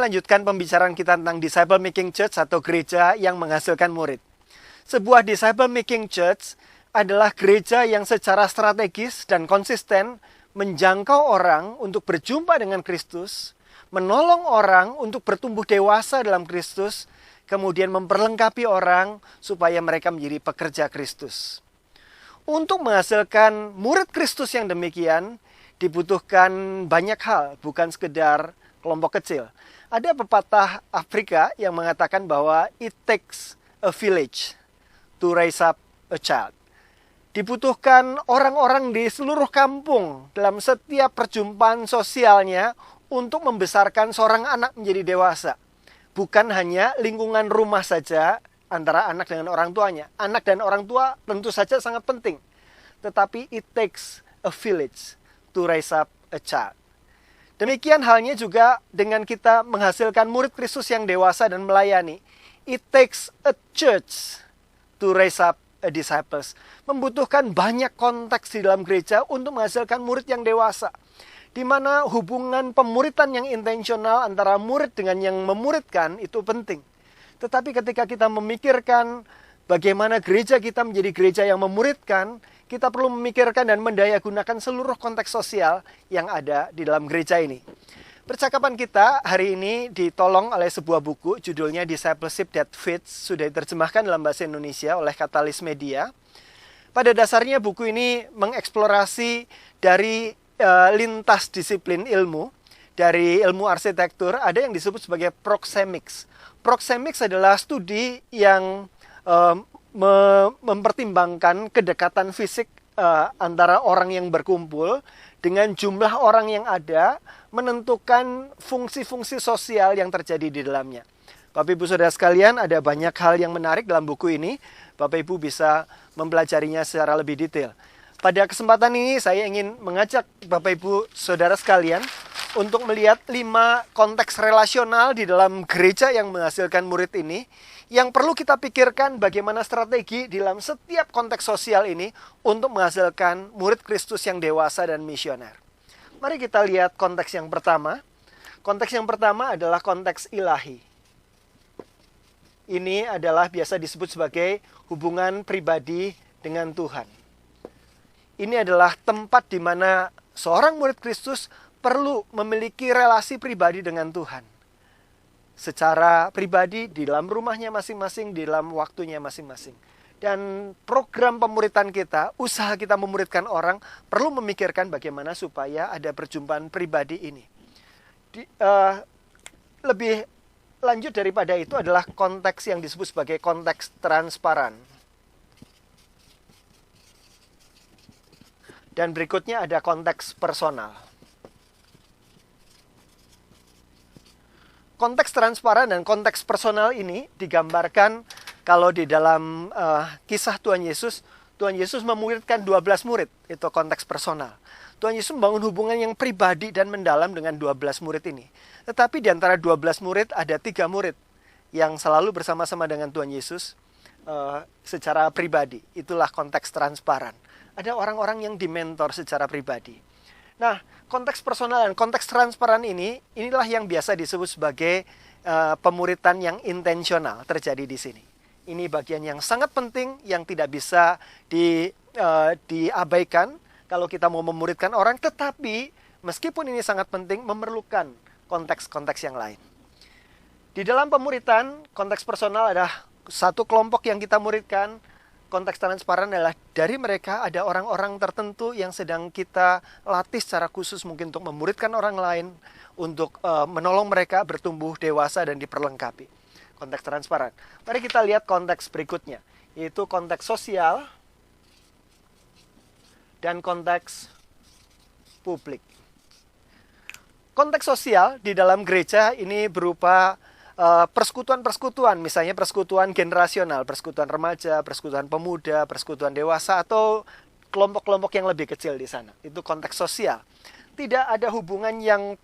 melanjutkan pembicaraan kita tentang disciple making church atau gereja yang menghasilkan murid. Sebuah disciple making church adalah gereja yang secara strategis dan konsisten menjangkau orang untuk berjumpa dengan Kristus, menolong orang untuk bertumbuh dewasa dalam Kristus, kemudian memperlengkapi orang supaya mereka menjadi pekerja Kristus. Untuk menghasilkan murid Kristus yang demikian, dibutuhkan banyak hal, bukan sekedar kelompok kecil. Ada pepatah Afrika yang mengatakan bahwa it takes a village to raise up a child. Dibutuhkan orang-orang di seluruh kampung dalam setiap perjumpaan sosialnya untuk membesarkan seorang anak menjadi dewasa. Bukan hanya lingkungan rumah saja antara anak dengan orang tuanya. Anak dan orang tua tentu saja sangat penting. Tetapi it takes a village to raise up a child. Demikian halnya juga dengan kita menghasilkan murid Kristus yang dewasa dan melayani. It takes a church to raise up a disciples. Membutuhkan banyak konteks di dalam gereja untuk menghasilkan murid yang dewasa. Di mana hubungan pemuritan yang intensional antara murid dengan yang memuridkan itu penting. Tetapi ketika kita memikirkan bagaimana gereja kita menjadi gereja yang memuridkan, kita perlu memikirkan dan mendayagunakan seluruh konteks sosial yang ada di dalam gereja ini. Percakapan kita hari ini ditolong oleh sebuah buku, judulnya Discipleship That Fits, sudah diterjemahkan dalam bahasa Indonesia oleh Katalis Media. Pada dasarnya buku ini mengeksplorasi dari lintas disiplin ilmu, dari ilmu arsitektur, ada yang disebut sebagai proxemics. Proxemics adalah studi yang mempertimbangkan kedekatan fisik antara orang yang berkumpul dengan jumlah orang yang ada, menentukan fungsi-fungsi sosial yang terjadi di dalamnya. Bapak Ibu Saudara sekalian, ada banyak hal yang menarik dalam buku ini. Bapak Ibu bisa mempelajarinya secara lebih detail. Pada kesempatan ini saya ingin mengajak Bapak Ibu Saudara sekalian untuk melihat 5 konteks relasional di dalam gereja yang menghasilkan murid ini, yang perlu kita pikirkan bagaimana strategi di dalam setiap konteks sosial ini untuk menghasilkan murid Kristus yang dewasa dan misioner. Mari kita lihat konteks yang pertama. Konteks yang pertama adalah konteks ilahi. Ini adalah biasa disebut sebagai hubungan pribadi dengan Tuhan. Ini adalah tempat di mana seorang murid Kristus perlu memiliki relasi pribadi dengan Tuhan. Secara pribadi, di dalam rumahnya masing-masing, di dalam waktunya masing-masing. Dan program pemuritan kita, usaha kita memuridkan orang, perlu memikirkan bagaimana supaya ada perjumpaan pribadi ini. Lebih lanjut daripada itu adalah konteks yang disebut sebagai konteks transparan. Dan berikutnya ada konteks personal. Konteks transparan dan konteks personal ini digambarkan kalau di dalam kisah Tuhan Yesus memuridkan 12 murid, itu konteks personal. Tuhan Yesus membangun hubungan yang pribadi dan mendalam dengan 12 murid ini. Tetapi di antara 12 murid ada 3 murid yang selalu bersama-sama dengan Tuhan Yesus secara pribadi. Itulah konteks transparan. Ada orang-orang yang dimentor secara pribadi. Nah, konteks personal dan konteks transparan inilah yang biasa disebut sebagai pemuritan yang intensional terjadi di sini. Ini bagian yang sangat penting yang tidak bisa diabaikan kalau kita mau memuridkan orang, tetapi meskipun ini sangat penting, memerlukan konteks-konteks yang lain. Di dalam pemuritan, konteks personal ada satu kelompok yang kita muridkan. Konteks transparan adalah dari mereka ada orang-orang tertentu yang sedang kita latih secara khusus mungkin untuk memuridkan orang lain, untuk menolong mereka bertumbuh dewasa dan diperlengkapi. Konteks transparan. Mari kita lihat konteks berikutnya, yaitu konteks sosial dan konteks publik. Konteks sosial di dalam gereja ini berupa persekutuan-persekutuan, misalnya persekutuan generasional, persekutuan remaja, persekutuan pemuda, persekutuan dewasa, atau kelompok-kelompok yang lebih kecil di sana. Itu konteks sosial. Tidak ada hubungan yang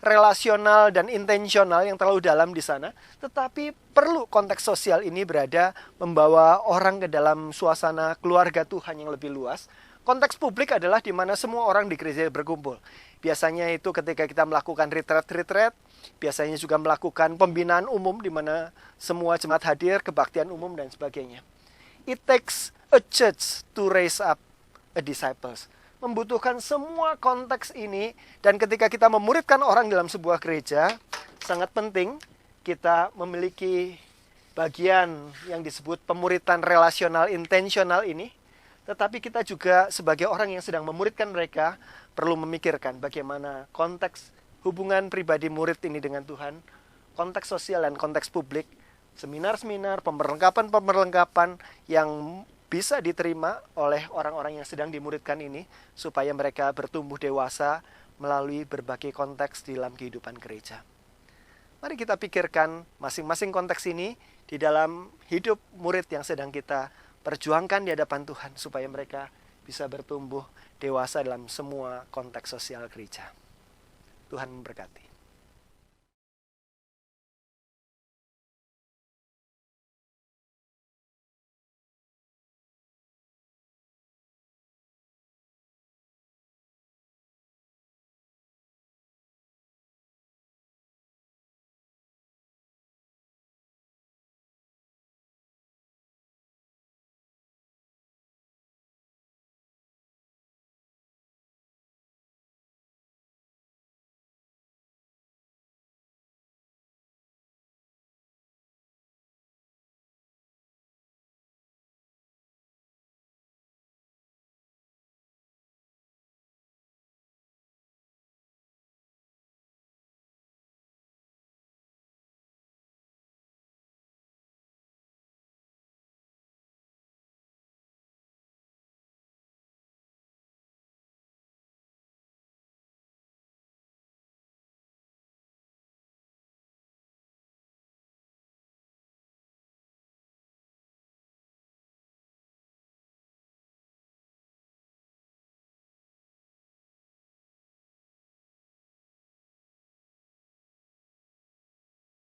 relasional dan intensional yang terlalu dalam di sana, tetapi perlu konteks sosial ini berada membawa orang ke dalam suasana keluarga Tuhan yang lebih luas, Konteks publik adalah di mana semua orang di gereja berkumpul. Biasanya itu ketika kita melakukan retreat, biasanya juga melakukan pembinaan umum di mana semua jemaat hadir, kebaktian umum dan sebagainya. It takes a church to raise up a disciples. Membutuhkan semua konteks ini, dan ketika kita memuridkan orang dalam sebuah gereja, sangat penting kita memiliki bagian yang disebut pemuritan relasional intensional ini. Tetapi kita juga sebagai orang yang sedang memuridkan mereka perlu memikirkan bagaimana konteks hubungan pribadi murid ini dengan Tuhan, konteks sosial dan konteks publik, seminar-seminar, pemberlengkapan yang bisa diterima oleh orang-orang yang sedang dimuridkan ini supaya mereka bertumbuh dewasa melalui berbagai konteks di dalam kehidupan gereja. Mari kita pikirkan masing-masing konteks ini di dalam hidup murid yang sedang kita perjuangkan di hadapan Tuhan supaya mereka bisa bertumbuh dewasa dalam semua konteks sosial gereja. Tuhan memberkati.